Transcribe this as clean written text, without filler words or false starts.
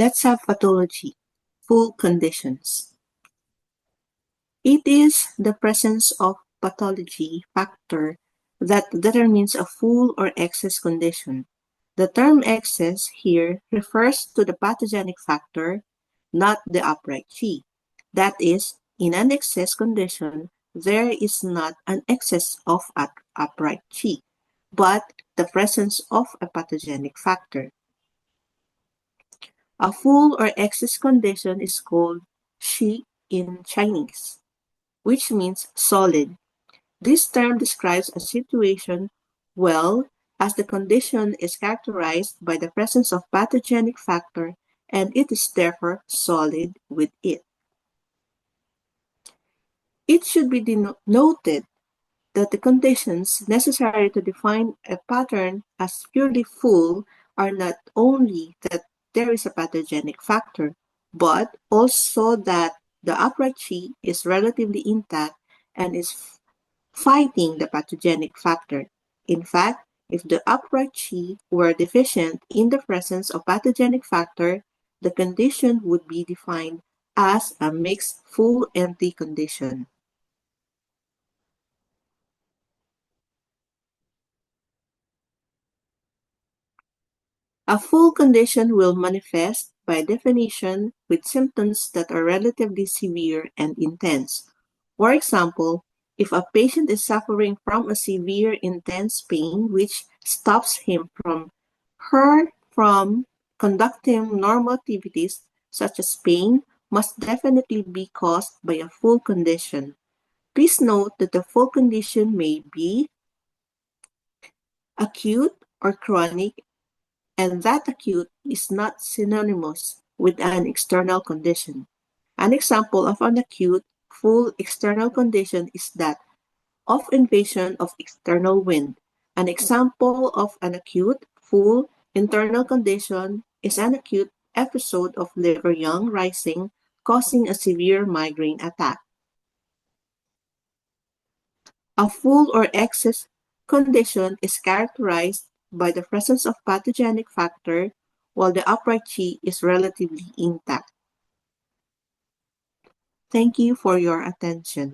Let's have pathology, full conditions. It is the presence of pathology factor that determines a full or excess condition. The term excess here refers to the pathogenic factor, not the upright Qi. That is, in an excess condition, there is not an excess of upright Qi, but the presence of a pathogenic factor. A full or excess condition is called Qi in Chinese, which means solid. This term describes a situation as the condition is characterized by the presence of pathogenic factor and it is therefore solid with it. It should be noted that the conditions necessary to define a pattern as purely full are not only that there is a pathogenic factor, but also that the upright Qi is relatively intact and is fighting the pathogenic factor. In fact, if the upright Qi were deficient in the presence of pathogenic factor, the condition would be defined as a mixed full empty condition. A full condition will manifest, by definition, with symptoms that are relatively severe and intense. For example, if a patient is suffering from a severe intense pain which stops him from conducting normal activities, such as pain must definitely be caused by a full condition. Please note that the full condition may be acute or chronic, and that acute is not synonymous with an external condition. An example of an acute, full external condition is that of invasion of external wind. An example of an acute, full internal condition is an acute episode of liver yang rising causing a severe migraine attack. A full or excess condition is characterized by the presence of pathogenic factor while the upright Qi is relatively intact. Thank you for your attention.